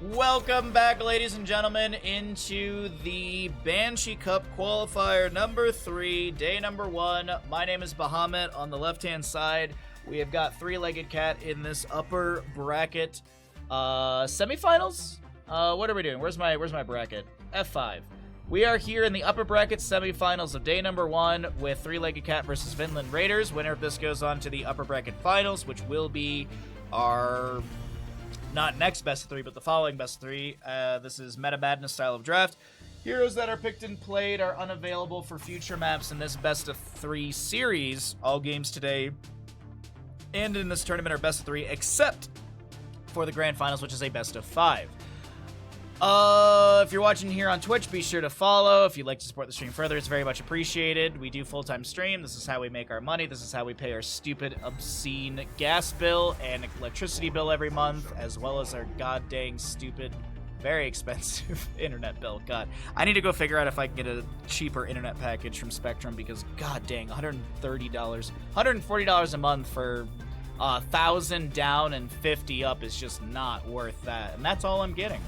Welcome back, ladies and gentlemen, into the Banshee Cup Qualifier number 3, day number 1. My name is Bahamut. On the left-hand side, we have got Three-Legged Cat in this upper bracket semifinals. What are we doing? Where's my bracket? F5. We are here in the upper bracket semifinals of day number 1 with Three-Legged Cat versus Vinland Raiders. Winner of this goes on to the upper bracket finals, which will be our not next best of 3, but the following best of 3. This is Meta Madness style of draft. Heroes that are picked and played are unavailable for future maps in this best of 3 series. All games today and in this tournament are best of 3, except for the grand finals, which is a best of 5. If you're watching here on Twitch, be sure to follow. If you'd like to support the stream further, it's very much appreciated. We do full-time stream. This is how we make our money. This is how we pay our stupid, obscene gas bill and electricity bill every month, as well as our god-dang stupid, very expensive internet bill. God, I need to go figure out if I can get a cheaper internet package from Spectrum because, god dang, $130, $140 a month for 1,000 down and 50 up is just not worth that. And that's all I'm getting.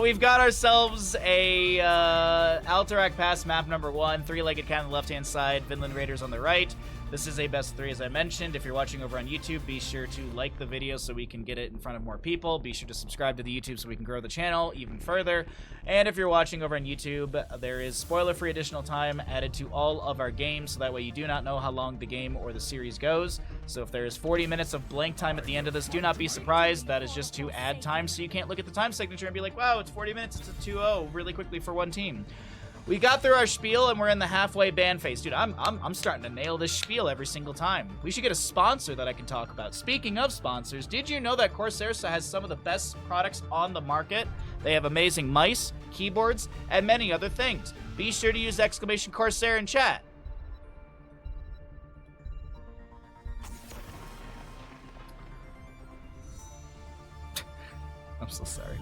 We've got ourselves a Alterac Pass map number 1, Three-Legged Cat on the left-hand side, Vinland Raiders on the right. This is a best 3, as I mentioned. If you're watching over on YouTube, be sure to like the video so we can get it in front of more people. Be sure to subscribe to the YouTube so we can grow the channel even further. And if you're watching over on YouTube, there is spoiler-free additional time added to all of our games, so that way you do not know how long the game or the series goes. So if there is 40 minutes of blank time at the end of this, do not be surprised. That is just to add time so you can't look at the time signature and be like, wow, it's 40 minutes, it's a 2-0 really quickly for one team. We got through our spiel and we're in the halfway ban phase. Dude, I'm starting to nail this spiel every single time. We should get a sponsor that I can talk about. Speaking of sponsors, did you know that Corsair has some of the best products on the market? They have amazing mice, keyboards, and many other things. Be sure to use !Corsair in chat. I'm so sorry.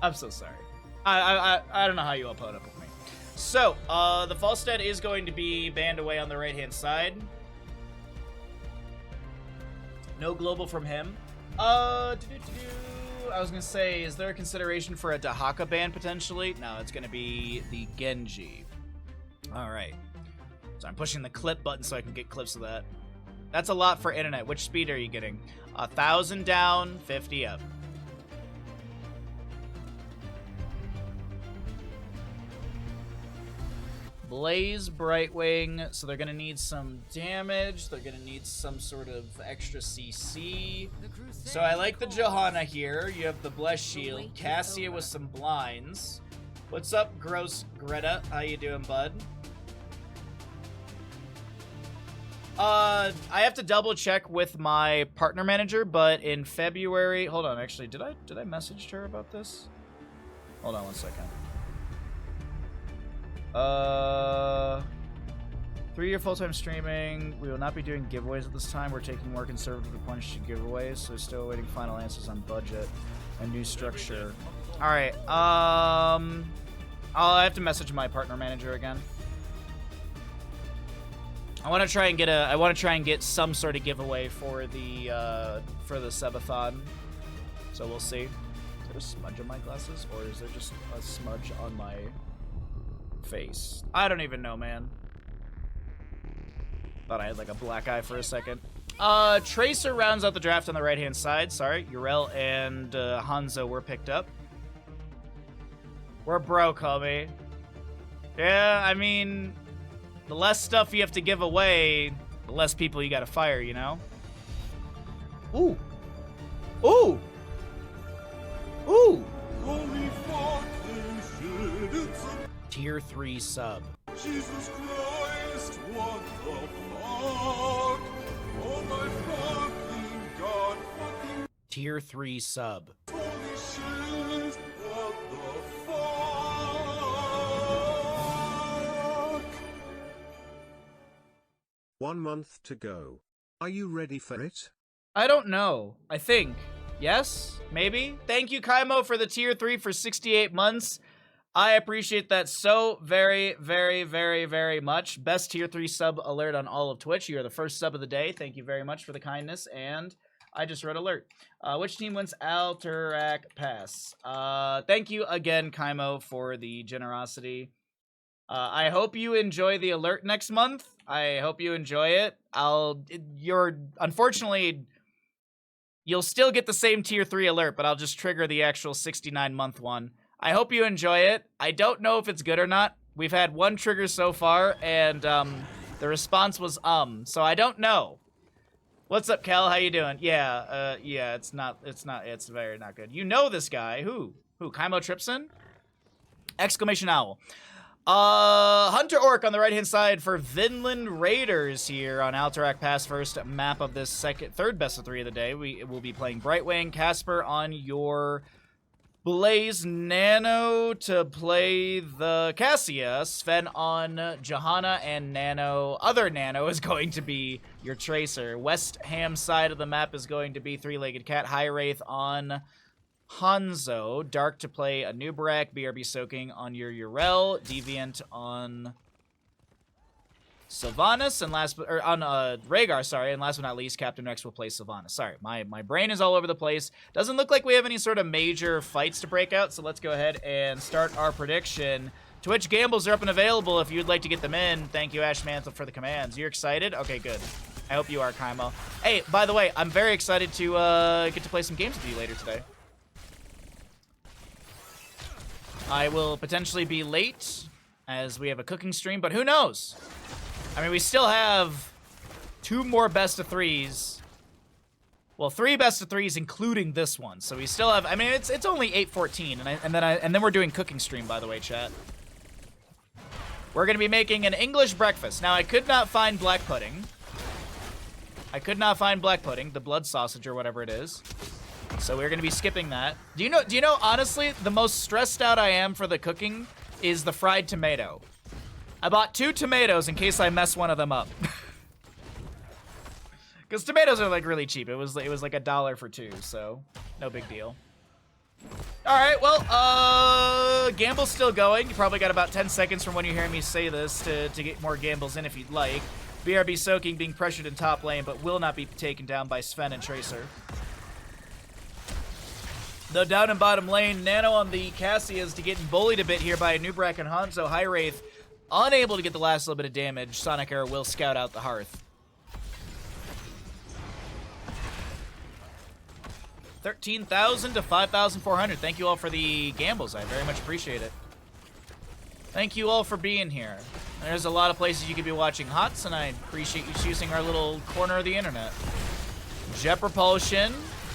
I'm so sorry. I don't know how you all put up with me. So, the Falstead is going to be banned away on the right-hand side. No global from him. I was gonna say, is there a consideration for a Dahaka ban potentially? No, it's gonna be the Genji. Alright. So I'm pushing the clip button so I can get clips of that. That's a lot for internet. Which speed are you getting? 1,000 down, 50 up. Blaze Brightwing, so they're gonna need some damage, they're gonna need some sort of extra CC. So I like the Johanna here. You have the Bless Shield, Cassia with some blinds. What's up, Gross Greta? How you doing, bud? I have to double check with my partner manager, but in February, hold on, actually, did I message her about this? Hold on one second. 3-year full-time streaming. We will not be doing giveaways at this time. We're taking more conservative approach to giveaways, so still awaiting final answers on budget and new structure. All right. I'll have to message my partner manager again. I want to try and get some sort of giveaway for the subathon. So we'll see. Is there a smudge on my glasses, or is there just a smudge on my face? I don't even know, man. Thought I had like a black eye for a second. Tracer rounds out the draft on the right-hand side. Sorry, Urel and Hanzo were picked up. We're broke, homie. Yeah, I mean, the less stuff you have to give away, the less people you gotta fire, you know? Ooh. Ooh! Ooh! Tier 3 sub. Jesus Christ, what the fuck? Oh my fucking god, fucking Tier 3 sub. Holy shit, what the fuck? 1 month to go. Are you ready for it? I don't know. I think. Yes? Maybe? Thank you, Kaimo, for the tier 3 for 68 months. I appreciate that so very, very, very, very much. Best tier 3 sub alert on all of Twitch. You are the first sub of the day. Thank you very much for the kindness. And I just wrote alert. Which team wins Alterac Pass? Thank you again, Kaimo, for the generosity. I hope you enjoy the alert next month. I hope you enjoy it. Unfortunately, you'll still get the same tier 3 alert, but I'll just trigger the actual 69-month one. I hope you enjoy it. I don't know if it's good or not. We've had one trigger so far, and the response was so I don't know. What's up, Cal? How you doing? Yeah, it's very not good. You know this guy. Who? Kaimo Tripson? Exclamation owl. Hunter Orc on the right-hand side for Vinland Raiders here on Alterac Pass, first map of this third best of 3 of the day. We will be playing Brightwing, Casper on your Blaze Nano to play the Cassia, Sven on Johanna, and Nano. Other Nano is going to be your Tracer. West Ham side of the map is going to be Three-Legged Cat, High Wraith on Hanzo, Dark to play a Nubarak, BRB Soaking on your Urel, Deviant on Sylvanas, and on Rhaegar, sorry, and last but not least, Captain Rex will play Sylvanas. Sorry, my brain is all over the place. Doesn't look like we have any sort of major fights to break out, so let's go ahead and start our prediction. Twitch gambles are up and available if you'd like to get them in. Thank you, Ash Mantle, for the commands. You're excited? Okay, good. I hope you are, Kaimo. Hey, by the way, I'm very excited to get to play some games with you later today. I will potentially be late, as we have a cooking stream, but who knows? I mean, we still have 2 more best of 3s. Well, 3 best of 3s, including this one. So we still have. I mean, it's only 8:14, and then we're doing cooking stream, by the way, chat. We're gonna be making an English breakfast. Now, I could not find black pudding. The blood sausage or whatever it is. So we're gonna be skipping that. Do you know, honestly, the most stressed out I am for the cooking is the fried tomato. I bought 2 tomatoes in case I mess one of them up. Because tomatoes are like really cheap. It was like $1 for 2, so no big deal. All right, well, gamble's still going. You probably got about 10 seconds from when you hear me say this to get more gambles in if you'd like. BRB Soaking being pressured in top lane, but will not be taken down by Sven and Tracer. The down and bottom lane, Nano on the Cassias to getting bullied a bit here by Nubarak and Hanzo. High Wraith unable to get the last little bit of damage. Sonic Arrow will scout out the Hearth. 13,000 to 5,400. Thank you all for the gambles. I very much appreciate it. Thank you all for being here. There's a lot of places you could be watching HOTS, and I appreciate you choosing our little corner of the internet. Jet Propulsion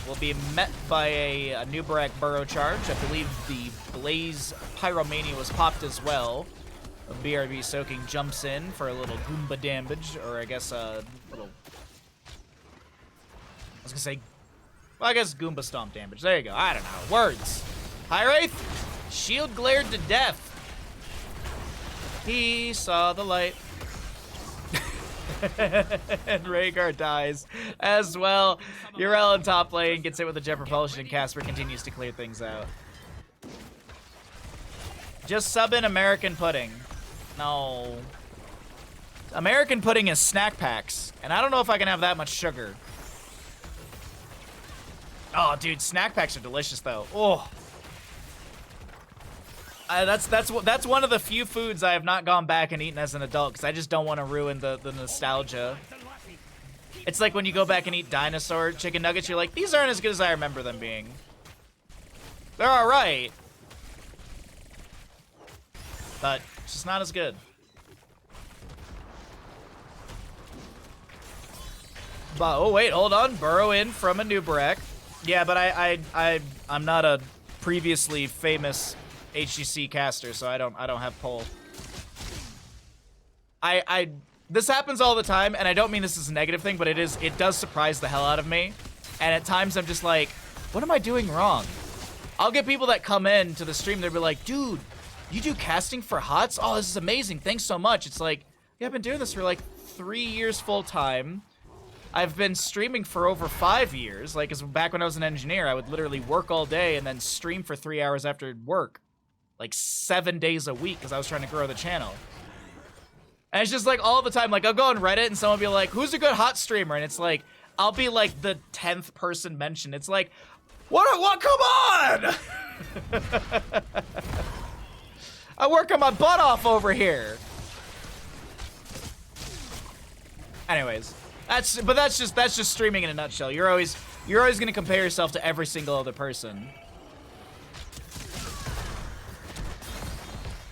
will be met by a Nubarak Burrow Charge. I believe the Blaze Pyromania was popped as well. A BRB Soaking jumps in for a little Goomba damage, or I guess a little... I was gonna say... Well, I guess Goomba Stomp damage. There you go. I don't know. Words. High Wraith, shield glared to death. He saw the light. And Rhaegar dies as well. Urel in top lane gets hit with a Jet Propulsion, and Casper continues to clear things out. Just sub in American Pudding. No. American Pudding is snack packs, and I don't know if I can have that much sugar. Oh, dude, snack packs are delicious, though. Oh. That's one of the few foods I have not gone back and eaten as an adult, because I just don't want to ruin the nostalgia. It's like when you go back and eat dinosaur chicken nuggets, you're like, these aren't as good as I remember them being. They're alright. But it's just not as good. But, oh wait, hold on. Burrow in from a Nubarak. Yeah, but I'm not a previously famous HGC caster, so I don't have pull. This happens all the time, and I don't mean this is a negative thing, but it does surprise the hell out of me. And at times I'm just like, what am I doing wrong? I'll get people that come in to the stream, they'll be like, dude, you do casting for HOTS? Oh, this is amazing. Thanks so much. It's like, yeah, I've been doing this for like 3 years full time. I've been streaming for over 5 years. Like, 'cause back when I was an engineer, I would literally work all day and then stream for 3 hours after work. Like 7 days a week, because I was trying to grow the channel. And it's just like all the time, like I'll go on Reddit and someone will be like, who's a good HOT streamer? And it's like, I'll be like the 10th person mentioned. It's like, what, come on! I'm working my butt off over here. Anyways, that's just streaming in a nutshell. You're always gonna compare yourself to every single other person.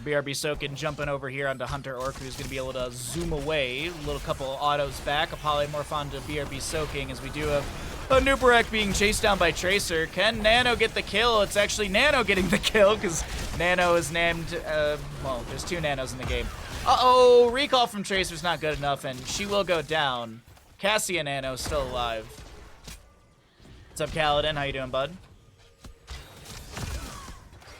BRB Sokin jumping over here onto Hunter Orc, who's going to be able to zoom away. A little couple autos back. A polymorph onto BRB Soaking as we do have a Nubarek being chased down by Tracer. Can Nano get the kill? It's actually Nano getting the kill because Nano is named, well, there's 2 Nanos in the game. Uh-oh, recall from Tracer's not good enough, and she will go down. Cassia Nano still alive. What's up, Kaladin? How you doing, bud?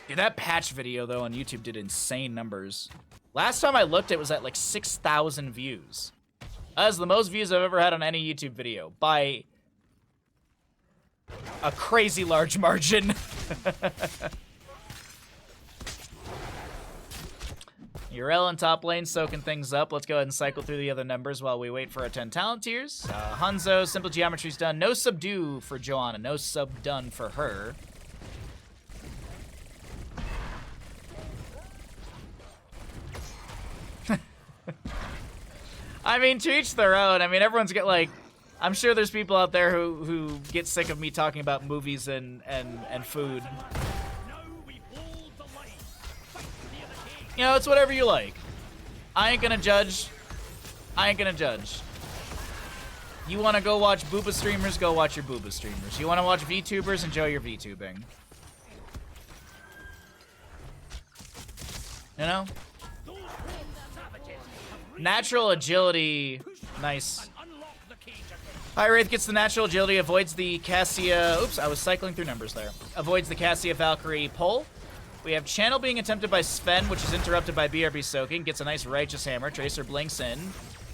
Dude, that patch video, though, on YouTube did insane numbers. Last time I looked, it was at like 6,000 views. That is the most views I've ever had on any YouTube video by a crazy large margin. Urel in top lane soaking things up. Let's go ahead and cycle through the other numbers while we wait for our 10 talent tiers. Hanzo, simple geometry's done. No subdue for Joanna. No sub done for her. I mean, to each their own. I mean, everyone's got like, I'm sure there's people out there who get sick of me talking about movies and food. You know, it's whatever you like. I ain't gonna judge. You want to go watch booba streamers, go watch your booba streamers. You want to watch VTubers, enjoy your VTubing. You know? Natural agility. Nice. High Wraith gets the natural agility, avoids the Cassia... Oops, I was cycling through numbers there. Avoids the Cassia Valkyrie pull. We have Channel being attempted by Sven, which is interrupted by BRB Soaking. Gets a nice Righteous Hammer. Tracer blinks in.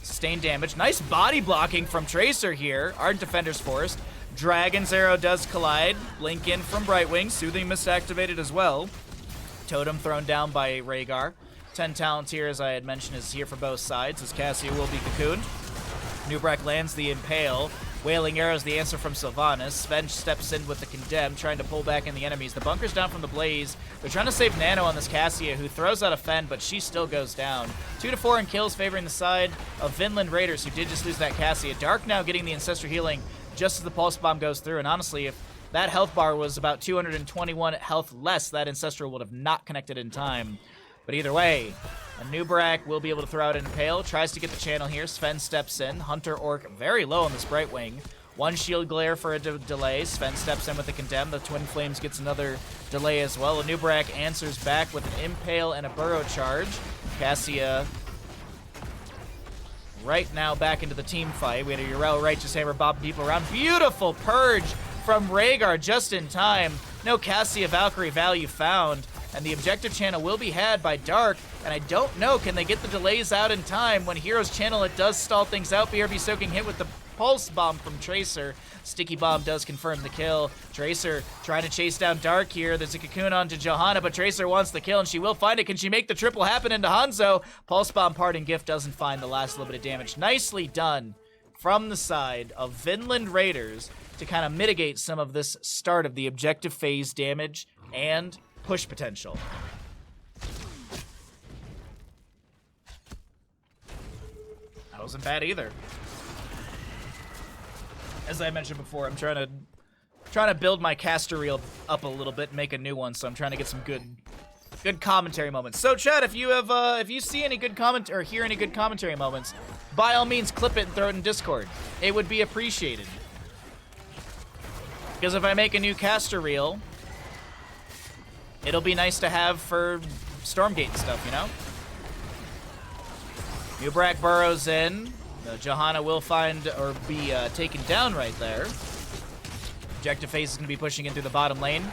Sustained damage. Nice body blocking from Tracer here. Ardent Defender's forced. Dragon's Arrow does collide. Blink in from Brightwing. Soothing Mist activated as well. Totem thrown down by Rhaegar. 10 talents here, as I had mentioned, is here for both sides, as Cassia will be cocooned. Nubarek lands the Impale. Wailing Arrows the answer from Sylvanas. Sven steps in with the Condemn, trying to pull back in the enemies. The bunker's down from the Blaze. They're trying to save Nano on this Cassia, who throws out a Fen, but she still goes down. 2 to 4 in kills, favoring the side of Vinland Raiders, who did just lose that Cassia. Dark now getting the Ancestor healing just as the Pulse Bomb goes through, and honestly, if that health bar was about 221 health less, that Ancestral would have not connected in time. But either way, a Nubarak will be able to throw out an Impale. Tries to get the channel here. Sven steps in. Hunter Orc very low on this Brightwing. 1 shield glare for a delay. Sven steps in with the Condemn. The Twin Flames gets another delay as well. A Nubarak answers back with an Impale and a Burrow Charge. Cassia right now back into the team fight. We had a Urel Righteous Hammer bobbing people around. Beautiful Purge from Rhaegar just in time. No Cassia Valkyrie value found. And the objective channel will be had by Dark, and I don't know, can they get the delays out in time? When Heroes channel, it does stall things out. BRB Soaking hit with the Pulse Bomb from Tracer. Sticky Bomb does confirm the kill. Tracer trying to chase down Dark here. There's a Cocoon onto Johanna, but Tracer wants the kill, and she will find it. Can she make the triple happen into Hanzo? Pulse Bomb Parting Gift doesn't find the last little bit of damage. Nicely done from the side of Vinland Raiders to kind of mitigate some of this start of the objective phase damage and push potential. That wasn't bad either. As I mentioned before, I'm trying to build my caster reel up a little bit and make a new one, so I'm trying to get some good commentary moments. So chat, if you see any good comment or hear any good commentary moments, by all means clip it and throw it in Discord. It would be appreciated. Because if I make a new caster reel, it'll be nice to have for Stormgate and stuff, you know? Nubarak burrows in. Johanna will find or be taken down right there. Objective phase is going to be pushing in through the bottom lane.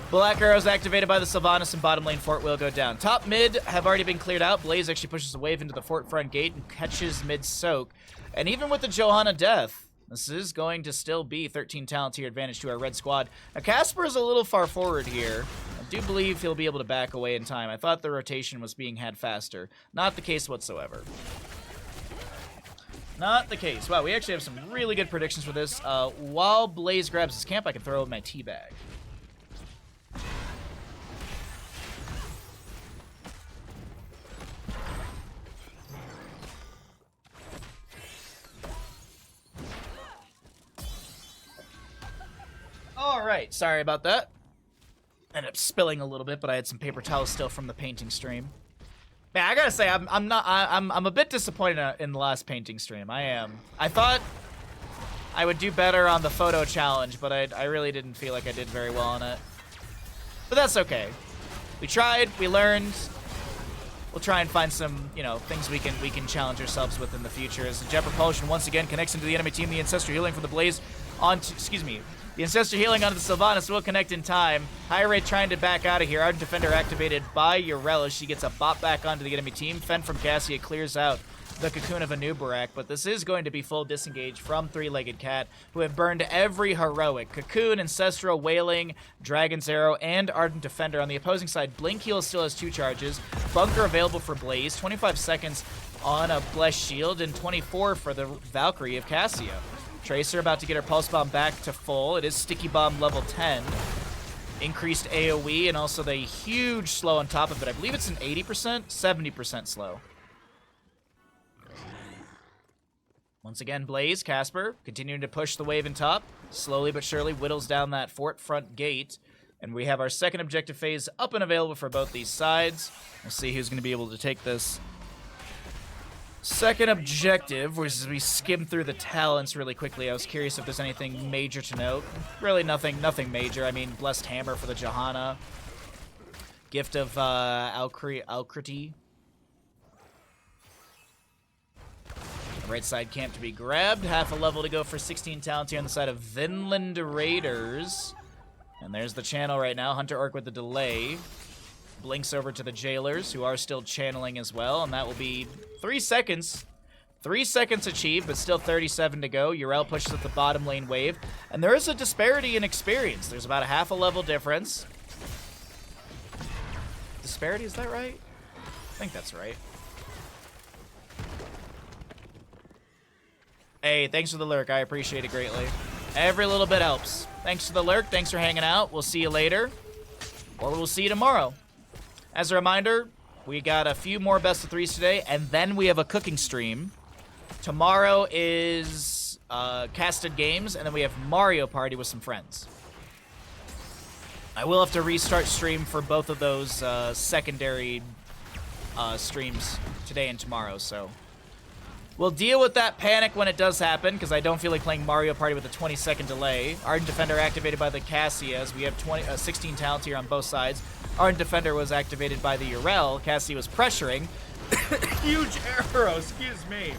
Black Arrows activated by the Sylvanas, and bottom lane fort will go down. Top mid have already been cleared out. Blaze actually pushes a wave into the fort front gate and catches mid soak. And even with the Johanna death, this is going to still be 13 talent tier advantage to our red squad. Now, Casper is a little far forward here. I do believe he'll be able to back away in time. I thought the rotation was being had faster. Not the case whatsoever. Not the case. Wow, we actually have some really good predictions for this. While Blaze grabs his camp, I can throw out my teabag. Alright, sorry about that. Ended up spilling a little bit, but I had some paper towels still from the painting stream. Yeah, I gotta say, I'm a bit disappointed in the last painting stream. I am. I thought I would do better on the photo challenge, but I really didn't feel like I did very well on it. But that's okay. We tried, we learned. We'll try and find some, you know, things we can challenge ourselves with in the future. As the Jet Propulsion once again connects into the enemy team, the Ancestral Healing from the Blaze onto, excuse me, the Ancestor Healing onto the Sylvanas will connect in time. High Rate trying to back out of here. Ardent Defender activated by Urella. She gets a bot back onto the enemy team. Fend from Cassia clears out the Cocoon of Anubarak, but this is going to be full disengage from Three-Legged Cat, who have burned every heroic. Cocoon, Ancestral, Wailing, Dragon's Arrow, and Ardent Defender. On the opposing side, Blink Heal still has 2 charges. Bunker available for Blaze. 25 seconds on a Blessed Shield, and 24 for the Valkyrie of Cassia. Tracer about to get her Pulse Bomb back to full. It is Sticky Bomb level 10. Increased AoE and also the huge slow on top of it. I believe it's an 80%, 70% slow. Once again, Blaze, Casper, continuing to push the wave in top. Slowly but surely whittles down that fort front gate. And we have our second objective phase up and available for both these sides. We'll see who's going to be able to take this. Second objective, which is we skim through the talents really quickly. I was curious if there's anything major to note. Really nothing major. I mean, Blessed Hammer for the Johanna. Gift of Alcrity. Right side camp to be grabbed. Half a level to go for 16 talents here on the side of Vinland Raiders. And there's the channel right now. Hunter Orc with the delay. Blinks over to the Jailers, who are still channeling as well, and that will be 3 seconds. 3 seconds achieved, but still 37 to go. Urel pushes at the bottom lane wave, and there is a disparity in experience. There's about a half a level difference. Disparity, is that right? I think that's right. Hey, thanks for the lurk. I appreciate it greatly. Every little bit helps. Thanks for the lurk. Thanks for hanging out. We'll see you later, or we'll see you tomorrow. As a reminder, we got a few more best of 3s today, and then we have a cooking stream. Tomorrow is Casted Games, and then we have Mario Party with some friends. I will have to restart stream for both of those secondary streams today and tomorrow, so we'll deal with that panic when it does happen, because I don't feel like playing Mario Party with a 20-second delay. Ardent Defender activated by the Cassia, as we have 16 talents here on both sides. Ardent Defender was activated by the Urel. Cassie was pressuring. Huge arrow, excuse me.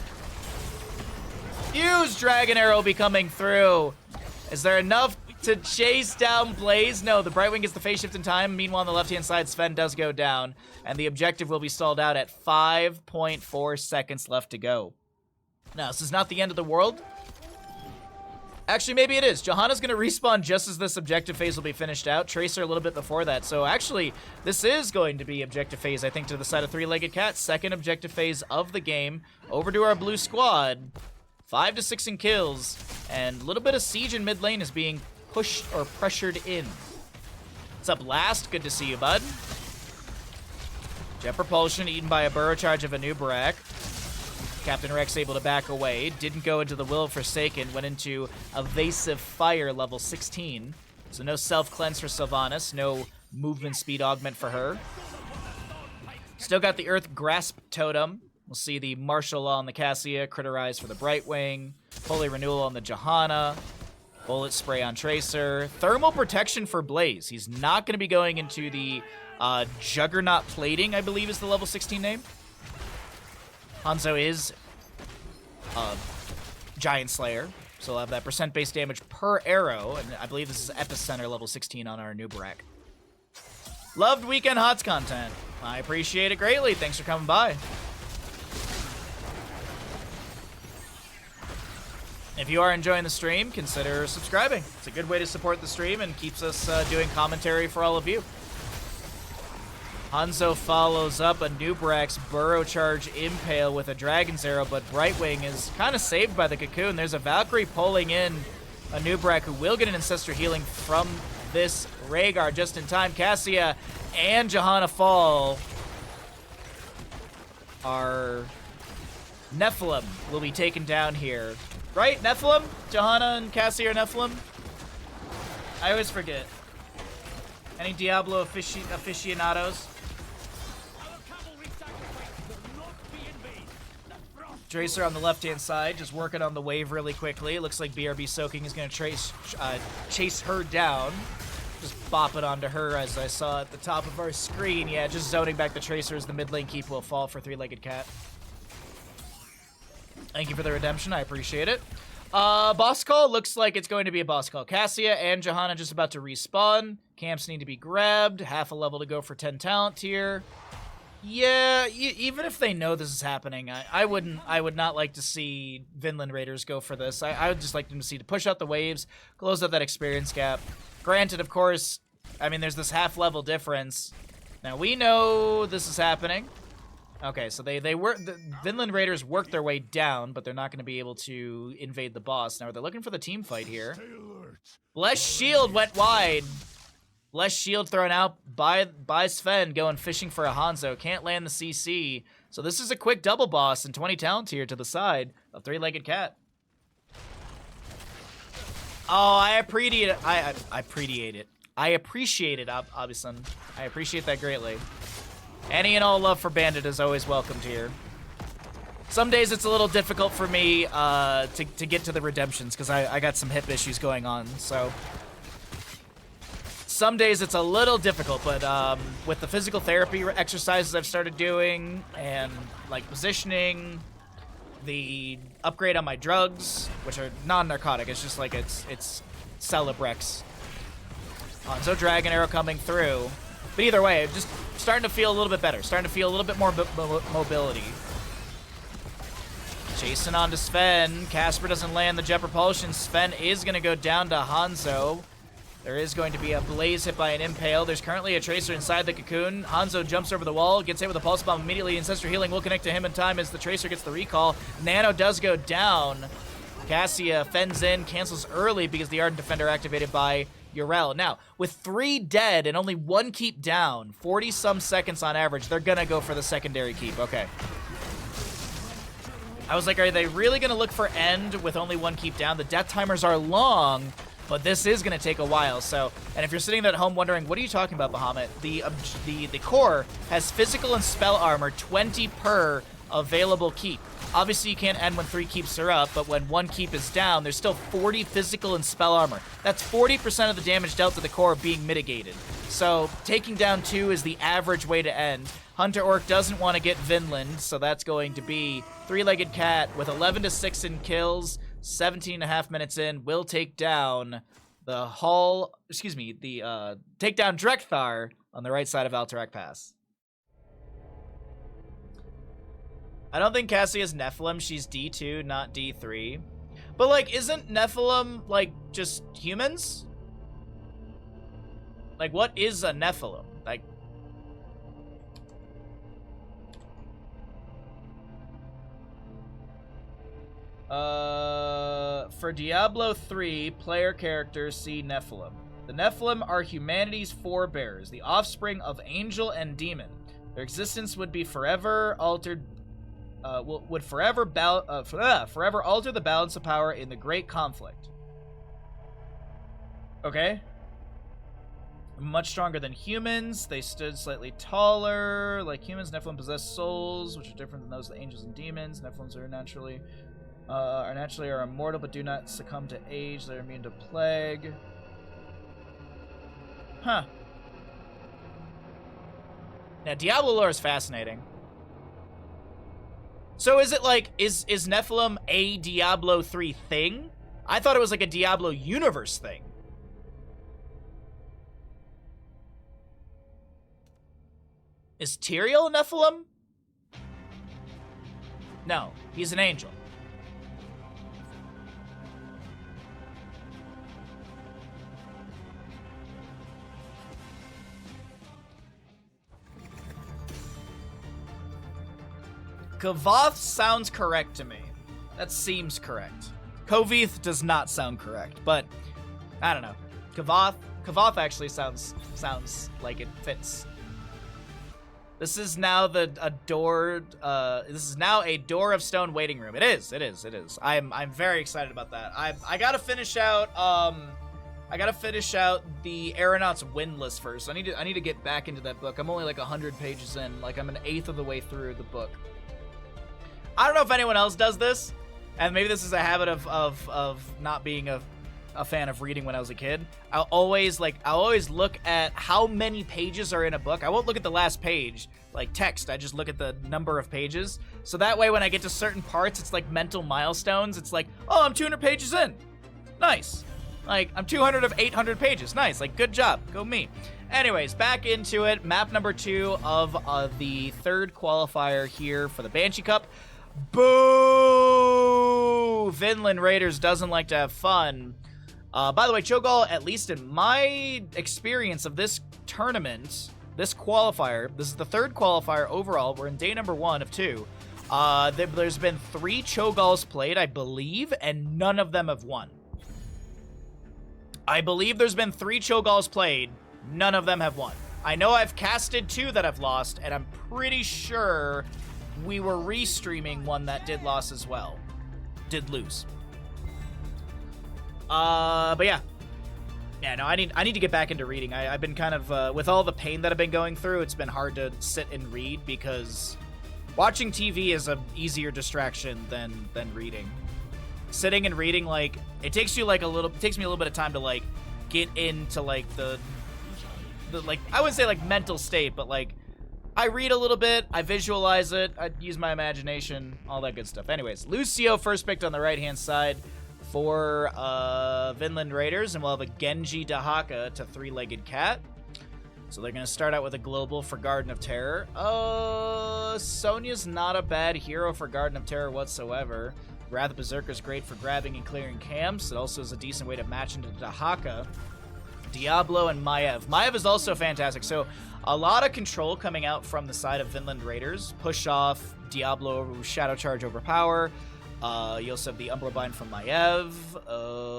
Huge Dragon Arrow be coming through. Is there enough to chase down Blaze? No, the Brightwing gets the phase shift in time. Meanwhile, on the left-hand side, Sven does go down. And the objective will be stalled out at 5.4 seconds left to go. Now, this is not the end of the world. Actually, maybe it is. Johanna's going to respawn just as this objective phase will be finished out. Tracer a little bit before that. So actually, this is going to be objective phase, I think, to the side of Three-Legged Cat. Second objective phase of the game. Over to our blue squad. 5 to 6 in kills. And a little bit of siege in mid lane is being pushed or pressured in. What's up, Last? Good to see you, bud. Jet Propulsion eaten by a Burrow Charge of Anubarak. Captain Rex able to back away. Didn't go into the Will of Forsaken. Went into Evasive Fire level 16. So no self-cleanse for Sylvanas. No movement speed augment for her. Still got the Earth Grasp Totem. We'll see the Martial Law on the Cassia. Critterize for the Brightwing. Holy Renewal on the Johanna. Bullet Spray on Tracer. Thermal Protection for Blaze. He's not going to be going into the Juggernaut Plating, I believe is the level 16 name. Hanzo is Giant Slayer, so we'll have that percent base damage per arrow, and I believe this is Epicenter level 16 on our Anubarak. Loved Weekend HOTS content. I appreciate it greatly. Thanks for coming by. If you are enjoying the stream, consider subscribing. It's a good way to support the stream and keeps us doing commentary for all of you. Hanzo follows up a Nubrax Burrow Charge Impale with a Dragon's Arrow, but Brightwing is kind of saved by the Cocoon. There's a Valkyrie pulling in a Nubrak who will get an Ancestor Healing from this Rhaegar just in time. Cassia and Johanna fall. Our Nephilim will be taken down here. Right? Nephilim? Johanna and Cassia are Nephilim? I always forget. Any Diablo aficionados? Tracer on the left-hand side, just working on the wave really quickly. It looks like BRB Soaking is going to chase her down. Just bop it onto her, as I saw at the top of our screen. Yeah, just zoning back the Tracer as the mid lane keep will fall for Three-Legged Cat. Thank you for the redemption. I appreciate it. Boss call looks like it's going to be a boss call. Cassia and Johanna just about to respawn. Camps need to be grabbed. Half a level to go for 10 talent tier. Yeah, even if they know this is happening, I would not like to see Vinland Raiders go for this. I would just like them to see to push out the waves, close up that experience gap. Granted, of course, I mean, there's this half level difference. Now, we know this is happening. Okay, so the Vinland Raiders worked their way down, but they're not going to be able to invade the boss. Now, they're looking for the team fight here. Bless Shield went wide. Bless Shield thrown out by Sven, going fishing for a Hanzo. Can't land the CC. So this is a quick double boss and 20 talent here to the side of Three-Legged Cat. Oh, I appreciate it. I appreciate it, Abison. I appreciate that greatly. Any and all love for Bandit is always welcomed here. Some days it's a little difficult for me to get to the redemptions because I got some hip issues going on, so some days it's a little difficult, but with the physical therapy exercises I've started doing and like positioning, the upgrade on my drugs, which are non-narcotic, it's just like it's Celebrex. So Dragon Arrow coming through. But either way, I'm just starting to feel a little bit better. Starting to feel a little bit more mobility. Chasing on to Sven. Casper doesn't land the jet propulsion. Sven is going to go down to Hanzo. There is going to be a blaze hit by an Impale. There's currently a Tracer inside the Cocoon. Hanzo jumps over the wall, gets hit with a Pulse Bomb immediately. Ancestor Healing will connect to him in time as the Tracer gets the recall. Nano does go down. Cassia fends in, cancels early because the Ardent Defender activated by Yrel. Now, with 3 dead and only 1 keep down, 40-some seconds on average, they're gonna go for the secondary keep. Okay. I was like, are they really gonna look for end with only 1 keep down? The death timers are long, but this is gonna take a while. So, and if you're sitting at home wondering, what are you talking about, Bahamut? The core has physical and spell armor 20 per available keep. Obviously, you can't end when 3 keeps are up, but when 1 keep is down, there's still 40 physical and spell armor. That's 40% of the damage dealt to the core being mitigated. So, taking down 2 is the average way to end. Hunter Orc doesn't want to get Vinland, so that's going to be Three-Legged Cat with 11-6 in kills, 17.5 minutes in, will take down the take down Drekthar on the right side of Alterac Pass. I don't think Cassie is Nephilim. She's D2, not D3. But, like, isn't Nephilim, like, just humans? Like, what is a Nephilim? Like... For Diablo 3, player characters see Nephilim. The Nephilim are humanity's forebears, the offspring of angel and demon. Their existence would be forever altered... would forever alter the balance of power in the Great Conflict. Okay. Much stronger than humans. They stood slightly taller. Like humans, Nephilim possess souls, which are different than those of the angels and demons. Nephilims are naturally immortal, but do not succumb to age. They're immune to plague. Huh. Now, Diablo lore is fascinating. So is it like, is Nephilim a Diablo 3 thing? I thought it was like a Diablo universe thing. Is Tyrael a Nephilim? No, he's an angel. Kavoth sounds correct to me. That seems correct. Kovith does not sound correct, but I don't know. Kavoth actually sounds like it fits. This is now this is now a door of stone waiting room. It is. I'm very excited about that. I gotta finish out the Aeronauts Windless first. I need to get back into that book. I'm only like 100 pages in. Like I'm an eighth of the way through the book. I don't know if anyone else does this, and maybe this is a habit of not being a fan of reading when I was a kid. I'll always look at how many pages are in a book. I won't look at the last page, like text. I just look at the number of pages. So that way when I get to certain parts, it's like mental milestones. It's like, oh, I'm 200 pages in. Nice. Like, I'm 200 of 800 pages. Nice. Like, good job. Go me. Anyways, back into it. Map number 2 of the third qualifier here for the Banshee Cup. Boo! Vinland Raiders doesn't like to have fun. By the way, Cho'Gall, at least in my experience of this tournament, this qualifier, this is the third qualifier overall. We're in day number 1 of 2. There's been 3 Cho'Galls played, I believe, and none of them have won. I believe there's been 3 Cho'Galls played, none of them have won. I know I've casted 2 that I've lost, and I'm pretty sure we were restreaming one that did lose as well. Did lose. But yeah. Yeah, no, I need to get back into reading. I've been kind of, with all the pain that I've been going through, it's been hard to sit and read because watching TV is a easier distraction than reading. Sitting and reading, like, it takes me a little bit of time to, like, get into, like, the like, I wouldn't say, like, mental state, but, like, I read a little bit, I visualize it, I use my imagination, all that good stuff. Anyways, Lucio first picked on the right-hand side for Vinland Raiders, and we'll have a Genji Dahaka to 3-legged cat. So they're going to start out with a global for Garden of Terror. Sonya's not a bad hero for Garden of Terror whatsoever. Wrath of Berserker is great for grabbing and clearing camps. It also is a decent way to match into Dahaka. Diablo and Maiev. Maiev is also fantastic. So a lot of control coming out from the side of Vinland Raiders. Push off, Diablo, Shadow Charge, Overpower. You also have the Umbral Bind from Maiev.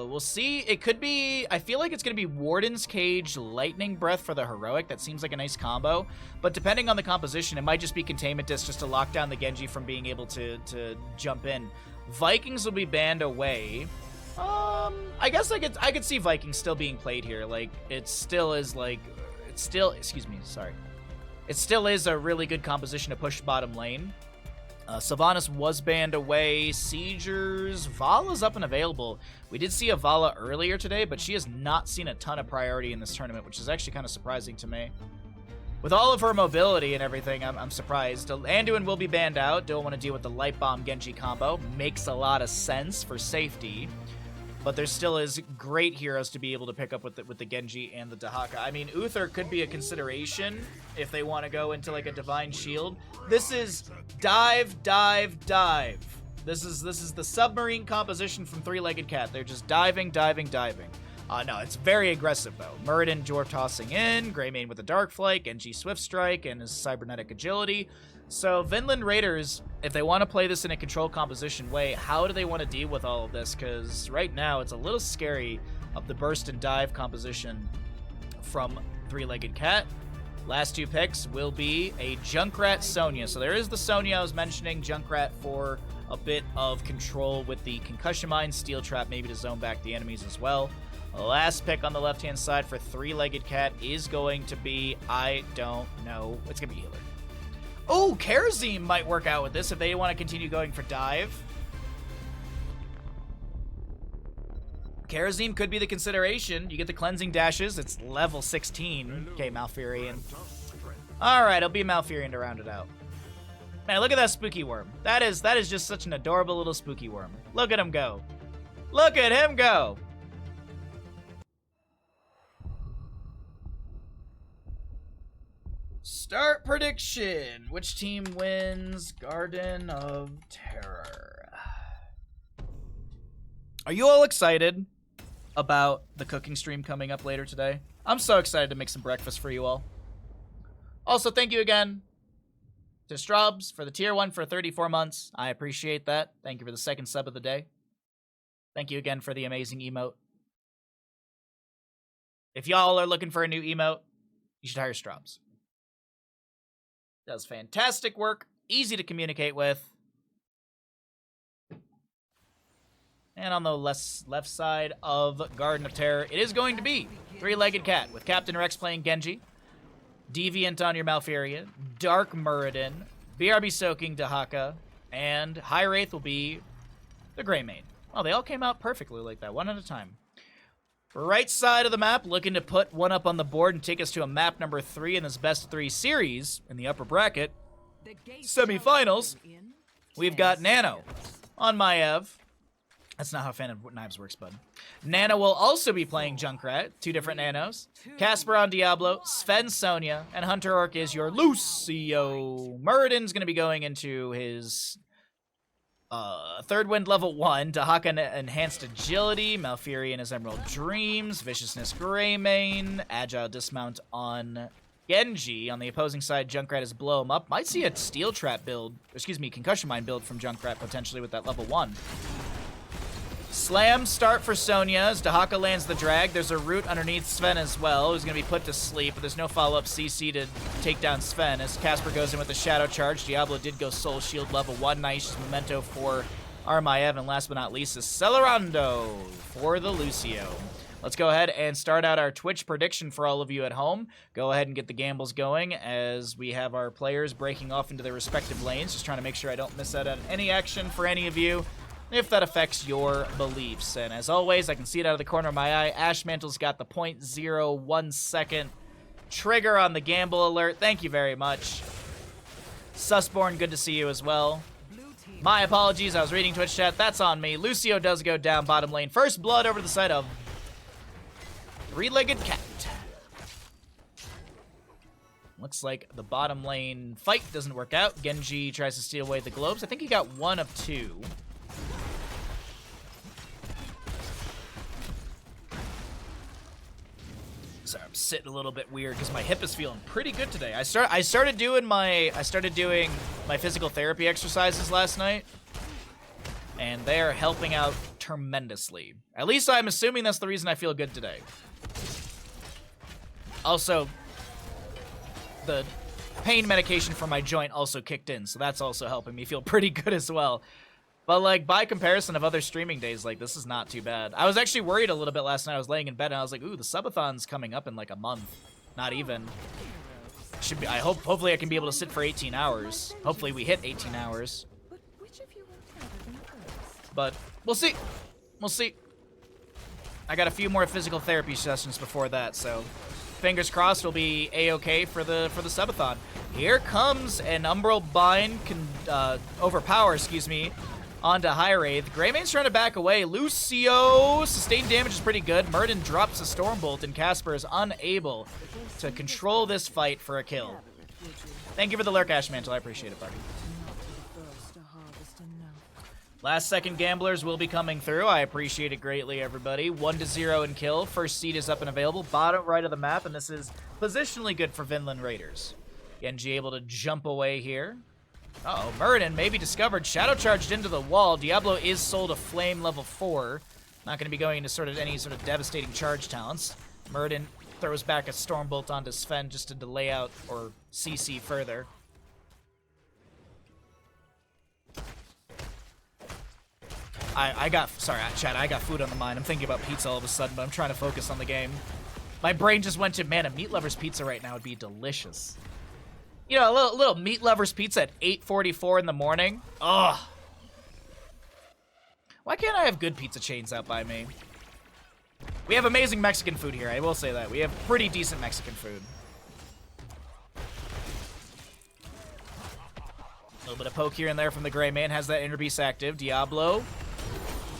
We'll see. It could be... I feel like it's going to be Warden's Cage, Lightning Breath for the Heroic. That seems like a nice combo. But depending on the composition, it might just be Containment Disc just to lock down the Genji from being able to jump in. Vikings will be banned away. I guess I could see Vikings still being played here. Like, it still is a really good composition to push bottom lane. Sylvanas was banned away. Siegers. Vala's up and available. We did see a Vala earlier today, but she has not seen a ton of priority in this tournament, which is actually kind of surprising to me. With all of her mobility and everything, I'm surprised. Anduin will be banned out. Don't want to deal with the Light Bomb Genji combo. Makes a lot of sense for safety. But there still is great heroes to be able to pick up with the Genji and the Dahaka. I mean, Uther could be a consideration if they want to go into like a Divine Shield. This is dive, dive, dive. This is the submarine composition from 3-legged cat. They're just diving, diving, diving. No, it's very aggressive, though. Muradin Dwarf tossing in, Greymane with a Dark Flight, Genji Swift Strike, and his Cybernetic Agility. So, Vinland Raiders, if they want to play this in a control composition way, how do they want to deal with all of this? Because right now, it's a little scary of the burst and dive composition from 3-legged cat. Last 2 picks will be a Junkrat Sonya. So there is the Sonya I was mentioning, Junkrat for a bit of control with the Concussion Mine, Steel Trap, maybe to zone back the enemies as well. Last pick on the left-hand side for 3-legged cat is going to be, I don't know, it's going to be Healer. Oh, Karazim might work out with this if they want to continue going for dive. Karazim could be the consideration. You get the cleansing dashes. It's level 16. Okay, Malfurion. Alright, it'll be Malfurion to round it out. Man, look at that spooky worm. That is just such an adorable little spooky worm. Look at him go. Look at him go. Start prediction. Which team wins Garden of Terror? Are you all excited about the cooking stream coming up later today? I'm so excited to make some breakfast for you all. Also, thank you again to Strubs for the tier 1 for 34 months. I appreciate that. Thank you for the second sub of the day. Thank you again for the amazing emote. If y'all are looking for a new emote, you should hire Strubs. Does fantastic work, easy to communicate with. And on the left side of Garden of Terror, it is going to be Three-Legged Cat, with Captain Rex playing Genji, Deviant on your Malfurion, Dark Muradin, BRB Soaking Dahaka, and High Wraith will be the Greymane. Oh, they all came out perfectly like that, one at a time. Right side of the map, looking to put one up on the board and take us to a map number 3 in this best 3 series in the upper bracket. Semifinals, we've got Nano on Maiev. That's not how Fan of Knives works, bud. Nana will also be playing Junkrat, 2 different Nanos. Casper on Diablo, Sven Sonya, and Hunter Orc is your Lucio. Muradin's going to be going into his Third Wind level 1. Dahaka Enhanced Agility, Malfurion is Emerald Dreams, Viciousness Greymane, Agile Dismount on Genji. On the opposing side, Junkrat is Blow 'em Up. Might see a Steel Trap build, excuse me, Concussion Mine build from Junkrat potentially with that level 1. Slam start for Sonya as Dahaka lands the drag. There's a root underneath Sven as well, who's going to be put to sleep, but there's no follow-up CC to take down Sven as Casper goes in with the Shadow Charge. Diablo did go Soul Shield level 1. Nice memento for Armaev, and last but not least is Celerando for the Lucio. Let's go ahead and start out our Twitch prediction for all of you at home. Go ahead and get the gambles going as we have our players breaking off into their respective lanes. Just trying to make sure I don't miss out on any action for any of you, if that affects your beliefs. And as always, I can see it out of the corner of my eye. Ashmantle's got the 0.01 second trigger on the gamble alert. Thank you very much. Susborn, good to see you as well. My apologies, I was reading Twitch chat. That's on me. Lucio does go down bottom lane. First blood over to the side of Three-Legged Cat. Looks like the bottom lane fight doesn't work out. Genji tries to steal away the globes. I think he got 1 of 2. Sorry, I'm sitting a little bit weird because my hip is feeling pretty good today. I started doing my physical therapy exercises last night, and they are helping out tremendously. At least I'm assuming that's the reason I feel good today. Also, the pain medication for my joint also kicked in, so that's also helping me feel pretty good as well. But, like, by comparison of other streaming days, like, this is not too bad. I was actually worried a little bit last night. I was laying in bed, and I was like, ooh, the subathon's coming up in, like, a month. Not even. Should be. Hopefully I can be able to sit for 18 hours. Hopefully we hit 18 hours. But we'll see. We'll see. I got a few more physical therapy sessions before that, so fingers crossed it'll be A-okay for the subathon. Here comes an Umbral Bind, overpower, excuse me, onto High Wraith. Greymane's trying to back away. Lucio, sustained damage is pretty good. Murden drops a Stormbolt, and Casper is unable to control this fight for a kill. Thank you for the lurk, Ashmantle. I appreciate it, buddy. Last second gamblers will be coming through. I appreciate it greatly, everybody. 1-0 in kill. First seed is up and available. Bottom right of the map, and this is positionally good for Vinland Raiders. Genji able to jump away here. Uh-oh, Muradin may be discovered. Shadow charged into the wall. Diablo is sold a flame level 4. Not going to be going into any sort of devastating charge talents. Muradin throws back a Stormbolt onto Sven just to delay out or CC further. Sorry, chat, I got food on the mind. I'm thinking about pizza all of a sudden, but I'm trying to focus on the game. My brain just went to, man, a Meat Lover's Pizza right now would be delicious. You know, a little Meat Lover's Pizza at 8:44 in the morning. Ugh. Why can't I have good pizza chains out by me? We have amazing Mexican food here, I will say that. We have pretty decent Mexican food. A little bit of poke here and there from the Greymane. Has that Inner Beast active. Diablo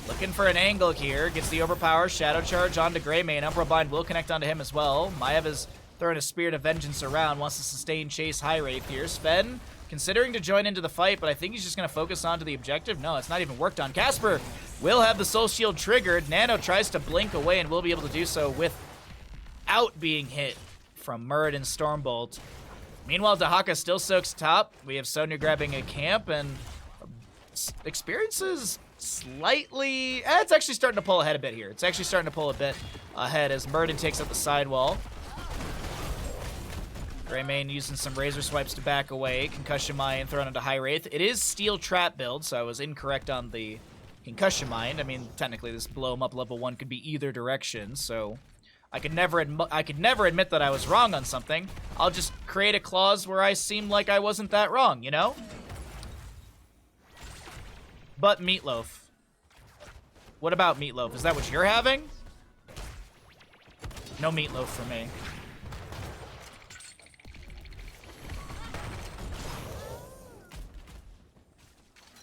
looking for an angle here. Gets the overpower. Shadow Charge onto Greymane. Umbral Bind will connect onto him as well. Maiev is throwing a Spirit of Vengeance around. Wants to sustain chase High Wraith here. Sven considering to join into the fight, but I think he's just going to focus onto the objective. No, it's not even worked on. Casper will have the Soul Shield triggered. Nano tries to blink away and will be able to do so without being hit from Muradin Stormbolt. Meanwhile, Dahaka still soaks top. We have Sonya grabbing a camp, and experiences slightly... it's actually starting to pull ahead a bit here. It's actually starting to pull a bit ahead as Murden takes up the sidewall. Greymane using some razor swipes to back away. Concussion Mine thrown into High Wraith. It is Steel Trap build, so I was incorrect on the Concussion Mine. I mean, technically, this blow 'em up level 1 could be either direction, so I could never admit that I was wrong on something. I'll just create a clause where I seem like I wasn't that wrong, you know? But Meatloaf. What about Meatloaf? Is that what you're having? No Meatloaf for me.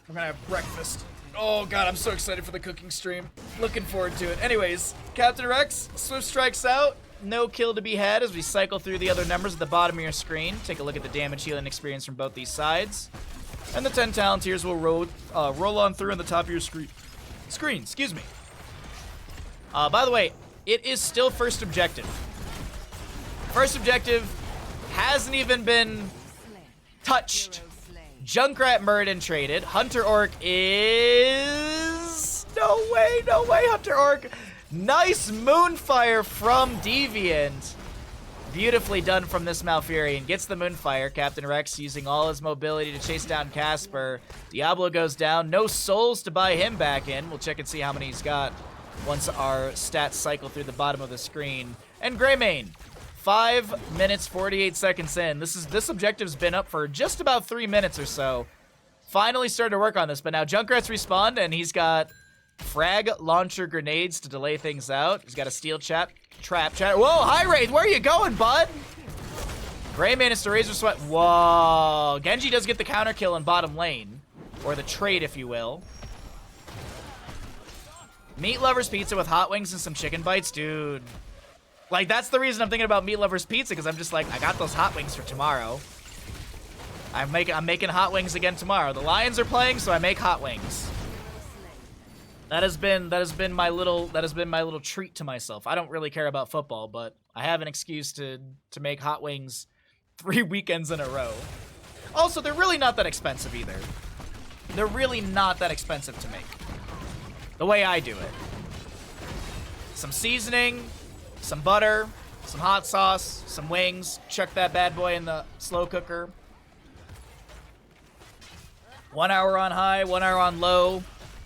We're gonna have breakfast. Oh god, I'm so excited for the cooking stream. Looking forward to it. Anyways, Captain Rex, Swift strikes out. No kill to be had as we cycle through the other numbers at the bottom of your screen. Take a look at the damage healing experience from both these sides. And the 10 Talonteers will roll on through on the top of your screen. Excuse me. By the way, it is still first objective. First objective hasn't even been touched. Junkrat Murden traded. Hunter Orc is... No way, Hunter Orc. Nice Moonfire from Deviant. Beautifully done from this Malfurion. Gets the Moonfire. Captain Rex using all his mobility to chase down Casper. Diablo goes down. No souls to buy him back in. We'll check and see how many he's got once our stats cycle through the bottom of the screen. And Greymane. 5 minutes, 48 seconds in. This objective's been up for just about 3 minutes or so. Finally started to work on this, but now Junkrat's respawned, and he's got frag launcher grenades to delay things out. He's got a steel trap. Whoa, High Wraith, where are you going, bud? Greymane is to Razor Sweat. Whoa. Genji does get the counter kill in bottom lane, or the trade, if you will. Meat Lover's Pizza with hot wings and some chicken bites, dude. Like, that's the reason I'm thinking about Meat Lover's Pizza, because I'm just like, I got those hot wings for tomorrow. I'm making hot wings again tomorrow. The Lions are playing, so I make hot wings. That has been my little treat to myself. I don't really care about football, but I have an excuse to make hot wings 3 weekends in a row. Also, they're really not that expensive either. They're really not that expensive to make. The way I do it. Some seasoning, some butter, some hot sauce, some wings. Chuck that bad boy in the slow cooker. 1 hour on high, 1 hour on low,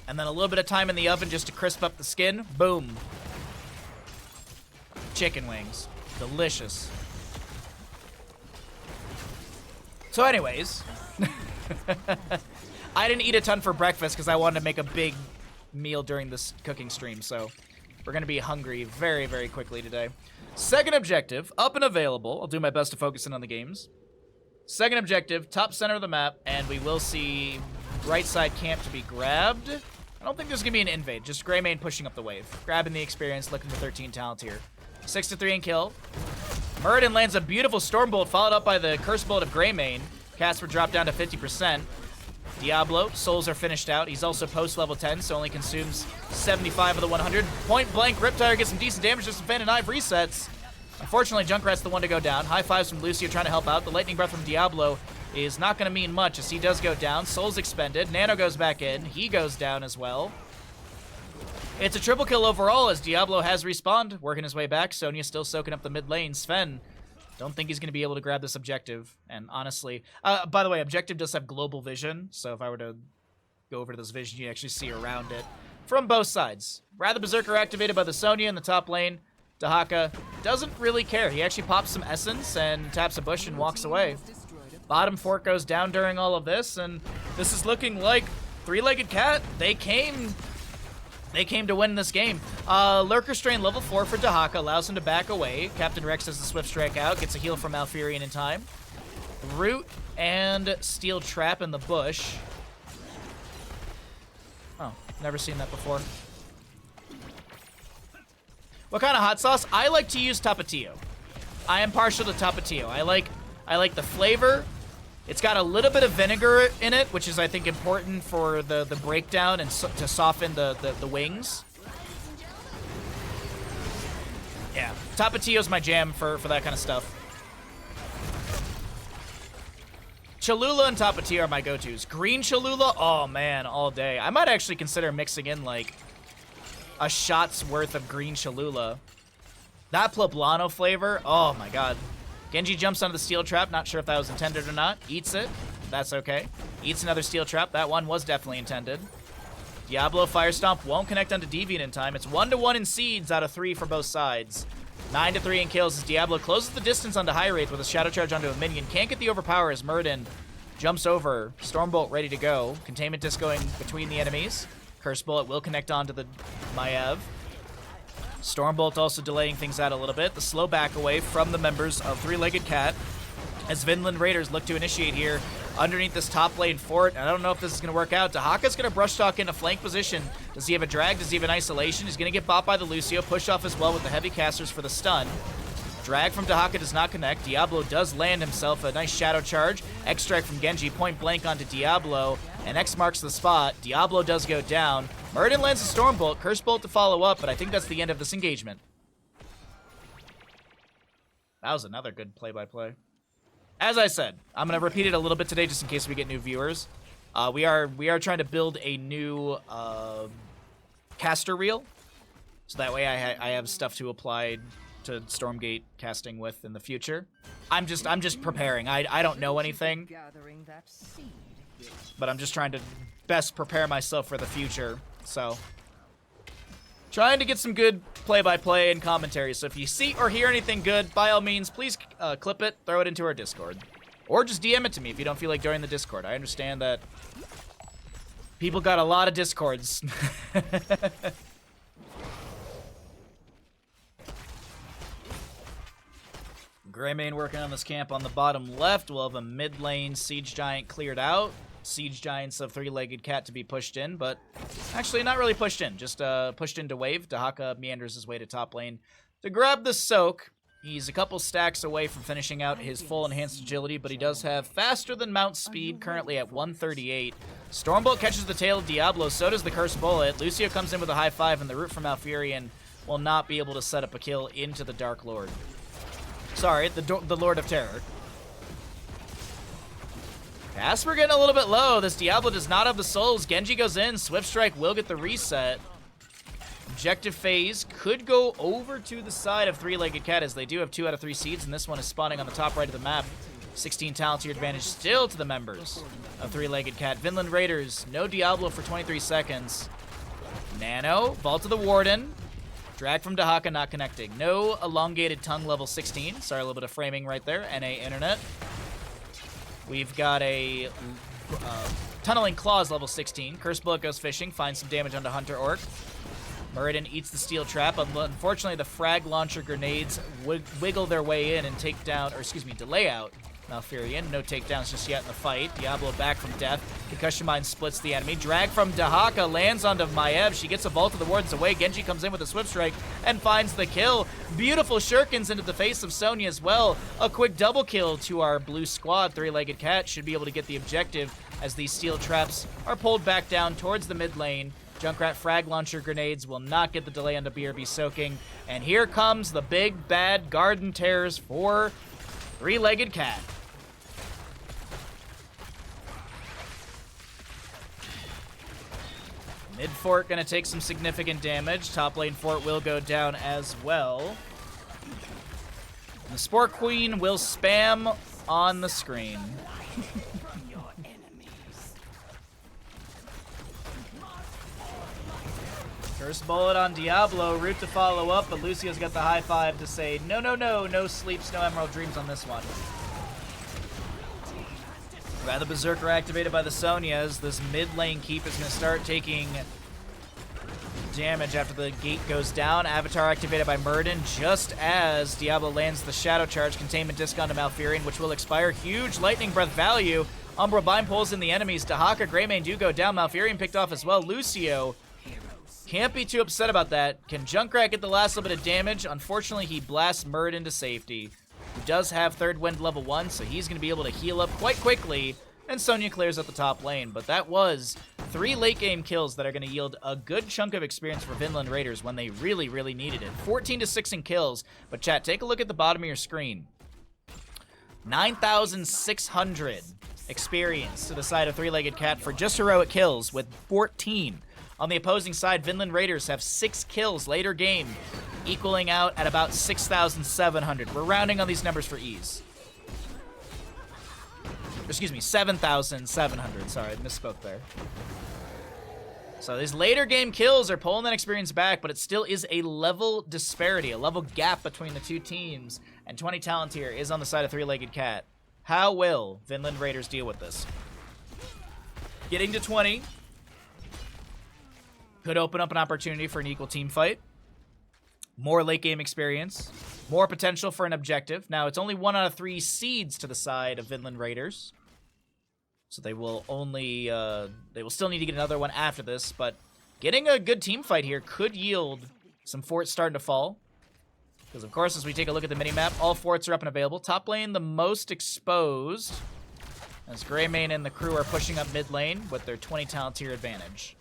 and then a little bit of time in the oven just to crisp up the skin. Boom. Chicken wings. Delicious. So anyways, I didn't eat a ton for breakfast because I wanted to make a big meal during this cooking stream, so we're going to be hungry very, very quickly today. Second objective, up and available. I'll do my best to focus in on the games. Second objective, top center of the map, and we will see right side camp to be grabbed. I don't think there's going to be an invade, just Greymane pushing up the wave. Grabbing the experience, looking for 13 talent here. 6-3 in kill. Murden lands a beautiful Stormbolt, followed up by the Curse Bolt of Greymane. Casper dropped down to 50%. Diablo, souls are finished out. He's also post level 10, so only consumes 75 of the 100. Point blank, Riptire gets some decent damage, just some Fan and Knife resets. Unfortunately, Junkrat's the one to go down. High fives from Lucio trying to help out. The Lightning Breath from Diablo is not going to mean much as he does go down. Soul's expended. Nano goes back in. He goes down as well. It's a triple kill overall as Diablo has respawned, working his way back. Sonya still soaking up the mid lane. Sven, don't think he's going to be able to grab this objective. And honestly, by the way, objective does have global vision. So if I were to go over to this vision, you actually see around it from both sides. Rather Berserker activated by the Sonya in the top lane. Dahaka doesn't really care. He actually pops some Essence and taps a bush and walks away. Bottom fork goes down during all of this, and this is looking like Three-Legged Cat. They came to win this game. Lurker Strain level 4 for Dahaka allows him to back away. Captain Rex has the Swift Strike out, gets a heal from Malfurion in time. Root and Steel Trap in the bush. Oh, never seen that before. What kind of hot sauce? I like to use Tapatio. I am partial to Tapatio. I like the flavor. It's got a little bit of vinegar in it, which is, I think, important for the breakdown and to soften the wings. Yeah, Tapatio's my jam for that kind of stuff. Cholula and Tapati are my go-tos. Green Cholula, oh man, all day. I might actually consider mixing in like a shot's worth of green Cholula. That Poblano flavor, oh my god. Genji jumps onto the steel trap, not sure if that was intended or not. Eats it, that's okay. Eats another steel trap, that one was definitely intended. Diablo Fire Stomp won't connect onto Deviant in time. It's 1-1 in seeds out of 3 for both sides. 9-3 in kills as Diablo closes the distance onto High Wraith with a Shadow Charge onto a minion. Can't get the overpower as Murden jumps over. Stormbolt ready to go. Containment Disc going between the enemies. Curse Bullet will connect onto the Maiev. Stormbolt also delaying things out a little bit. The slow back away from the members of Three-Legged Cat as Vinland Raiders look to initiate here underneath this top lane fort. I don't know if this is going to work out. Dahaka's going to brush talk into flank position. Does he have a drag? Does he have an isolation? He's going to get bought by the Lucio. Push off as well with the heavy casters for the stun. Drag from Dahaka does not connect. Diablo does land himself a nice shadow charge. Extract from Genji, point blank onto Diablo, and X marks the spot. Diablo does go down. Murden lands a Stormbolt, Curse Bolt to follow up, but I think that's the end of this engagement. That was another good play-by-play. As I said, I'm going to repeat it a little bit today just in case we get new viewers. We are trying to build a new caster reel, so that way I have stuff to apply to Stormgate casting with in the future. I'm just preparing. I don't know anything, but I'm just trying to best prepare myself for the future. So, trying to get some good play-by-play and commentary. So if you see or hear anything good, by all means, please clip it, throw it into our Discord. Or just DM it to me if you don't feel like joining the Discord. I understand that people got a lot of Discords. Greymane working on this camp on the bottom left. We'll have a mid lane Siege Giant cleared out. Siege Giants of Three-Legged Cat to be pushed in, but actually not really pushed in, just pushed into wave. Dahaka meanders his way to top lane to grab the soak. He's a couple stacks away from finishing out his full enhanced agility, but he does have faster than mount speed, currently at 138. Stormbolt catches the tail of Diablo, so does the Cursed Bullet. Lucio comes in with a high five, and the Root from Malfurion will not be able to set up a kill into the Dark Lord. Sorry, the Lord of Terror. Casper getting a little bit low. This Diablo does not have the souls. Genji goes in. Swift Strike will get the reset. Objective phase could go over to the side of Three-Legged Cat as they do have 2 out of 3 seeds, and this one is spawning on the top right of the map. 16 talent tier advantage still to the members of Three-Legged Cat. Vinland Raiders, no Diablo for 23 seconds. Nano, Vault of the Warden. Drag from Dahaka, not connecting. No elongated tongue level 16. Sorry, a little bit of framing right there. NA Internet. We've got a Tunneling Claws level 16. Curse Bullet goes fishing, finds some damage onto Hunter Orc. Muradin eats the steel trap. Unfortunately, the frag launcher grenades wiggle their way in and take down, or excuse me, delay out Malfurion. No takedowns just yet in the fight. Diablo back from death. Concussion Mine splits the enemy. Drag from Dahaka lands onto Maiev. She gets a Vault of the Wardens away. Genji comes in with a Swift Strike and finds the kill. Beautiful shurikens into the face of Sonya as well. A quick double kill to our blue squad. Three-Legged Cat should be able to get the objective as these steel traps are pulled back down towards the mid lane. Junkrat frag launcher grenades will not get the delay onto BRB soaking. And here comes the big bad garden tears for Three-Legged Cat. Mid fort gonna take some significant damage. Top lane fort will go down as well. And the Spore Queen will spam on the screen. First bullet on Diablo, Root to follow up, but Lucio's got the high five to say, no, no, no, no sleeps, no Emerald Dreams on this one. Rather Berserker activated by the Sonyas. This mid lane keep is going to start taking damage after the gate goes down. Avatar activated by Murden just as Diablo lands the Shadow Charge. Containment Disc onto Malfurion, which will expire. Huge Lightning Breath value. Umbral Bind pulls in the enemies. Dahaka, Greymane do go down. Malfurion picked off as well. Lucio can't be too upset about that. Can Junkrat get the last little bit of damage? Unfortunately, he blasts Murden to safety. He does have Third Wind level 1, so he's going to be able to heal up quite quickly, and Sonya clears up the top lane. But that was 3 late-game kills that are going to yield a good chunk of experience for Vinland Raiders when they really, really needed it. 14-6 in kills, but chat, take a look at the bottom of your screen. 9,600 experience to the side of Three-Legged Cat for just heroic kills with 14. On the opposing side, Vinland Raiders have 6 kills later game, equaling out at about 6,700. We're rounding on these numbers for ease. Excuse me, 7,700. Sorry, I misspoke there. So these later game kills are pulling that experience back, but it still is a level disparity, a level gap between the two teams, and 20 talent here is on the side of Three-Legged Cat. How will Vinland Raiders deal with this? Getting to 20 could open up an opportunity for an equal team fight. More late game experience. More potential for an objective. Now, it's only 1 out of 3 seeds to the side of Vinland Raiders. So they will only, they will still need to get another one after this, but getting a good team fight here could yield some forts starting to fall. Because, of course, as we take a look at the minimap, all forts are up and available. Top lane, the most exposed, as Greymane and the crew are pushing up mid lane with their 20 talent tier advantage.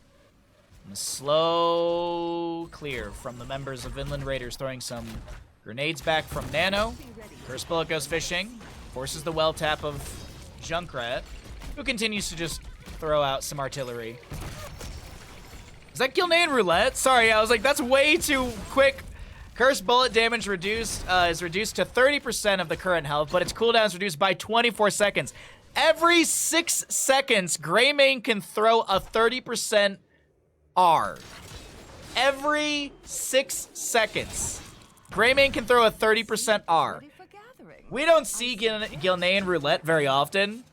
And a slow clear from the members of Vinland Raiders, throwing some grenades back from Nano. First bullet goes fishing, forces the well tap of Junkrat, who continues to just throw out some artillery. Is that Gilnean Roulette? Sorry, I was like, that's way too quick. Cursed bullet damage is reduced to 30% of the current health, but its cooldown is reduced by 24 seconds. Every 6 seconds, Greymane can throw a 30% R. Every 6 seconds, Greymane can throw a 30% R. We don't see Gilnean Roulette very often,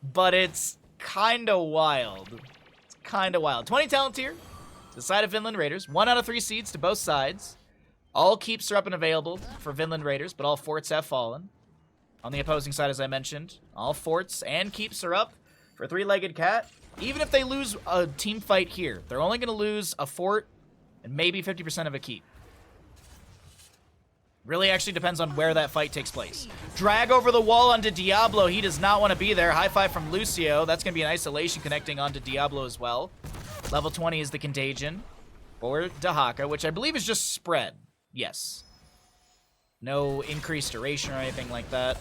but it's kind of wild. It's kind of wild. 20 talent tier to the side of Vinland Raiders. 1 out of 3 seeds to both sides. All keeps are up and available for Vinland Raiders, but all forts have fallen. On the opposing side, as I mentioned, all forts and keeps are up for Three-Legged Cat. Even if they lose a team fight here, they're only going to lose a fort and maybe 50% of a keep. Really actually depends on where that fight takes place. Drag over the wall onto Diablo. He does not want to be there. High five from Lucio. That's going to be an isolation connecting onto Diablo as well. Level 20 is the contagion for Dahaka, which I believe is just spread. Yes. No increased duration or anything like that.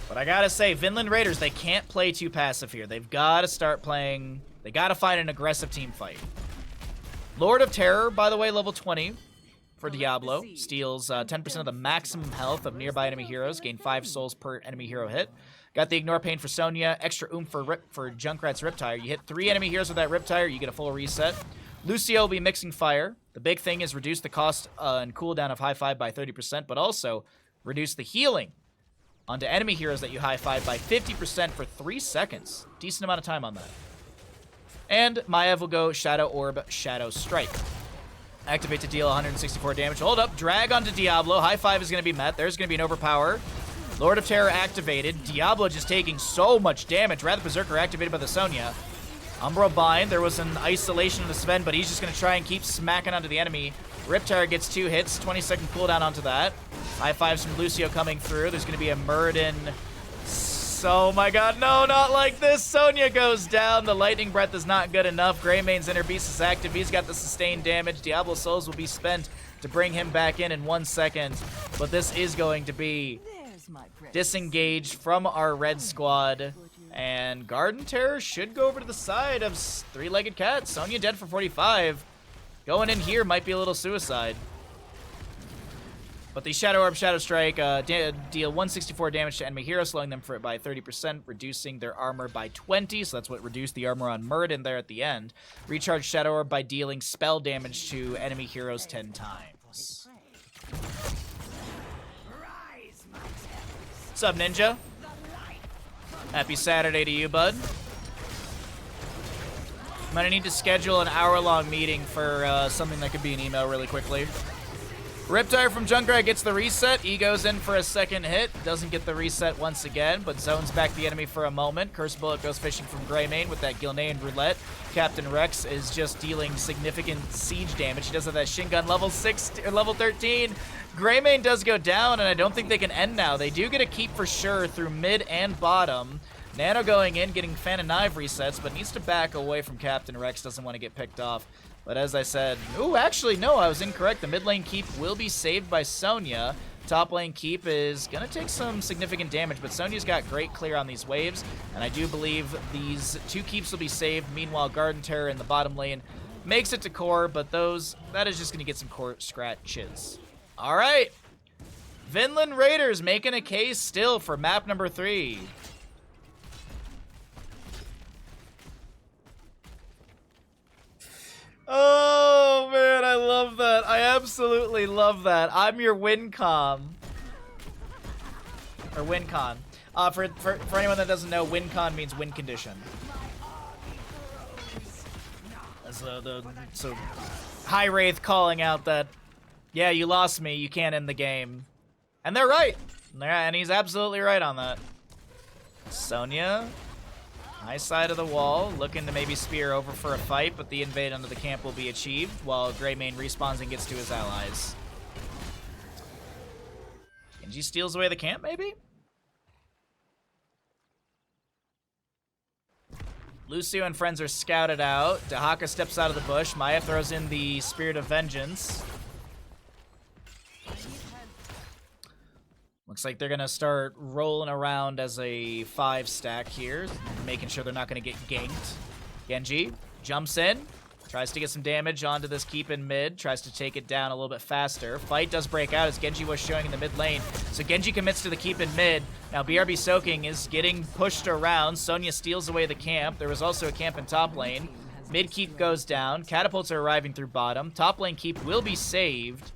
But I gotta say, Vinland Raiders, they can't play too passive here. They've got to start playing. They got to find an aggressive team fight. Lord of Terror, by the way, level 20 for Diablo. Steals 10% of the maximum health of nearby enemy heroes. Gain 5 souls per enemy hero hit. Got the Ignore Pain for Sonya. Extra oomph for Junkrat's Riptire. You hit 3 enemy heroes with that Riptire, you get a full reset. Lucio will be mixing fire. The big thing is reduce the cost and cooldown of high five by 30%, but also reduce the healing onto enemy heroes that you high five by 50% for 3 seconds. Decent amount of time on that. And Maiev will go Shadow Orb, Shadow Strike. Activate to deal 164 damage. Hold up, drag onto Diablo. High five is going to be met. There's going to be an overpower. Lord of Terror activated. Diablo just taking so much damage. Rather Berserker activated by the Sonya. Umbra Bind. There was an isolation of the Sven, but he's just going to try and keep smacking onto the enemy. Riptire gets 2 hits. 20-second cooldown onto that. High fives from Lucio coming through. There's going to be a Muradin. Oh my god, no, not like this. Sonya goes down. The Lightning Breath is not good enough. Greymane's Inner Beast is active. He's got the sustained damage. Diablo Souls will be spent to bring him back in 1 second. But this is going to be disengaged from our red squad. And Garden Terror should go over to the side of Three-Legged Cat. Sonya dead for 45. Going in here might be a little suicide. But the Shadow Orb, Shadow Strike deal 164 damage to enemy heroes, slowing them by 30%, reducing their armor by 20, so that's what reduced the armor on Muradin there at the end. Recharge Shadow Orb by dealing spell damage to enemy heroes 10 times. What's up, Ninja? Happy Saturday to you, bud. I'm gonna need to schedule an hour-long meeting for something that could be an email really quickly. Riptire from Junkrat gets the reset. He goes in for a second hit. Doesn't get the reset once again, but zones back the enemy for a moment. Cursed Bullet goes fishing from Greymane with that Gilnean Roulette. Captain Rex is just dealing significant siege damage. He does have that Shin Gun level 13. Greymane does go down, and I don't think they can end now. They do get a keep for sure through mid and bottom. Nano going in, getting Fan and Knife resets, but needs to back away from Captain Rex. Doesn't want to get picked off. But as I said, ooh, actually, no, I was incorrect. The mid lane keep will be saved by Sonya. top lane keep is going to take some significant damage, but Sonya's got great clear on these waves, and I do believe these 2 keeps will be saved. Meanwhile, Garden Terror in the bottom lane makes it to core, but that is just going to get some core scratches. All right. Vinland Raiders making a case still for map number 3. Oh, man, I love that. I absolutely love that. I'm your WinCom. Or WinCon. For anyone that doesn't know, WinCon means win condition. So High Wraith calling out that, yeah, you lost me, you can't end the game. And they're right. And he's absolutely right on that. Sonya, high side of the wall, looking to maybe spear over for a fight, but the invade under the camp will be achieved while Greymane respawns and gets to his allies. Genji steals away the camp, maybe? Lucio and friends are scouted out. Dahaka steps out of the bush. Maya throws in the Spirit of Vengeance. Looks like they're going to start rolling around as a 5 stack here, making sure they're not going to get ganked. Genji jumps in, tries to get some damage onto this keep in mid, tries to take it down a little bit faster. Fight does break out as Genji was showing in the mid lane. So Genji commits to the keep in mid. Now BRB Soaking is getting pushed around. Sonya steals away the camp. There was also a camp in top lane. Mid keep goes down. Catapults are arriving through bottom. Top lane keep will be saved.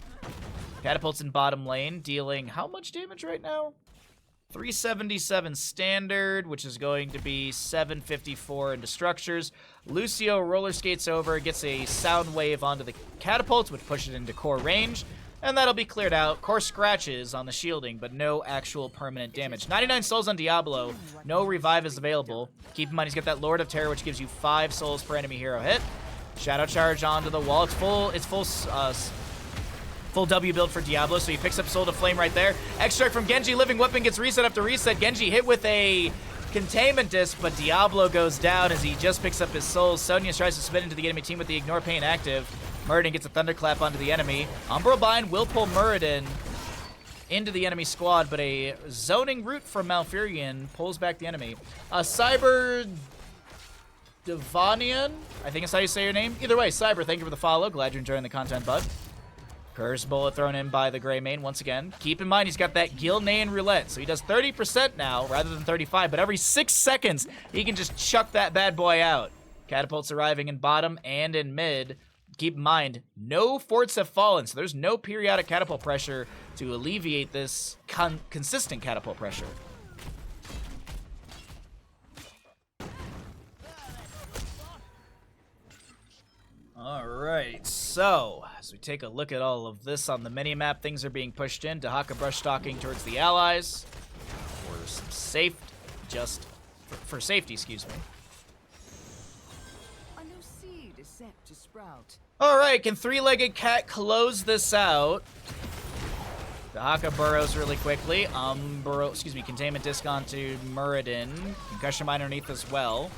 Catapults in bottom lane, dealing how much damage right now? 377 standard, which is going to be 754 into structures. Lucio roller skates over, gets a sound wave onto the catapults, which pushes it into core range, and that'll be cleared out. Core scratches on the shielding, but no actual permanent damage. 99 souls on Diablo, no revive is available. Keep in mind he's got that Lord of Terror, which gives you 5 souls per enemy hero hit. Shadow charge onto the wall. It's full W build for Diablo, so he picks up Soul to Flame right there. Extract from Genji, Living Weapon gets reset after reset. Genji hit with a Containment Disc, but Diablo goes down as he just picks up his souls. Sonya tries to spin into the enemy team with the Ignore Pain active. Muradin gets a Thunderclap onto the enemy. Umbral Bind will pull Muradin into the enemy squad, but a zoning root from Malfurion pulls back the enemy. Cyber Devonian, I think is how you say your name. Either way, Cyber, thank you for the follow. Glad you're enjoying the content, bud. Curse Bullet thrown in by the Greymane once again. Keep in mind, he's got that Gilnean Roulette, so he does 30% now rather than 35, but every 6 seconds, he can just chuck that bad boy out. Catapults arriving in bottom and in mid. Keep in mind, no forts have fallen, so there's no periodic catapult pressure to alleviate this consistent catapult pressure. All right, so as we take a look at all of this on the minimap, things are being pushed in. Dahaka brush stalking towards the allies for some safety, excuse me. All right, can Three-Legged Cat close this out? Dahaka burrows really quickly. Containment Disc onto Muradin. Concussion Mine underneath as well.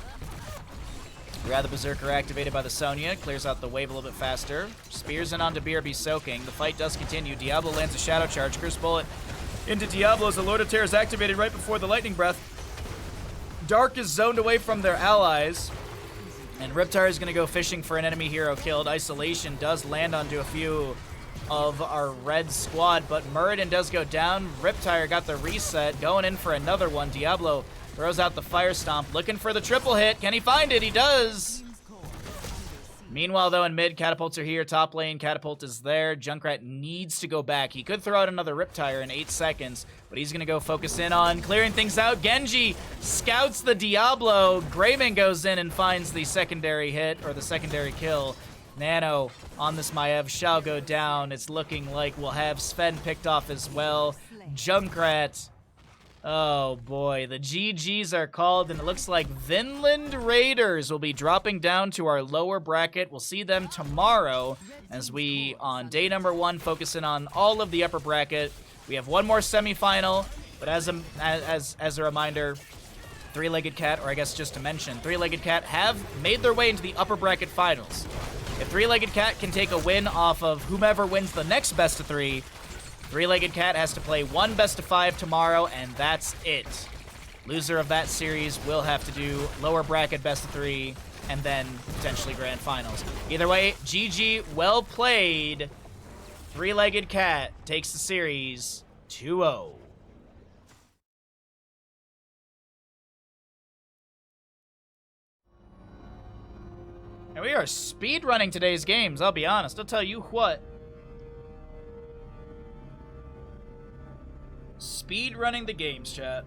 Rather Berserker activated by the Sonya, clears out the wave a little bit faster. Spears in onto BRB Soaking. The fight does continue. Diablo lands a Shadow Charge. Curse Bullet into Diablo as the Lord of Terror is activated right before the Lightning Breath. Dark is zoned away from their allies. And Riptire is going to go fishing for an enemy hero killed. Isolation does land onto a few of our red squad, but Muradin does go down. Riptire got the reset, going in for another one. Diablo throws out the Fire Stomp, looking for the triple hit. Can he find it? He does! Meanwhile, though, in mid, Catapults are here. Top lane, Catapult is there. Junkrat needs to go back. He could throw out another Riptire in 8 seconds, but he's going to go focus in on clearing things out. Genji scouts the Diablo. Greymane goes in and finds the secondary hit, or the secondary kill. Nano on this Maiev shall go down. It's looking like we'll have Sven picked off as well. Junkrat. Oh boy, the GGs are called, and it looks like Vinland Raiders will be dropping down to our lower bracket. We'll see them tomorrow as we, on day number 1, focus in on all of the upper bracket. We have one more semifinal, but as a reminder, Three-Legged Cat, or I guess just to mention, Three-Legged Cat have made their way into the upper bracket finals. If Three-Legged Cat can take a win off of whomever wins the next best of 3, Three-Legged Cat has to play one best of 5 tomorrow, and that's it. Loser of that series will have to do lower bracket best of 3, and then potentially grand finals. Either way, GG, well played. Three-Legged Cat takes the series 2-0. And we are speed running today's games, I'll be honest. I'll tell you what. Speed running the games, chat.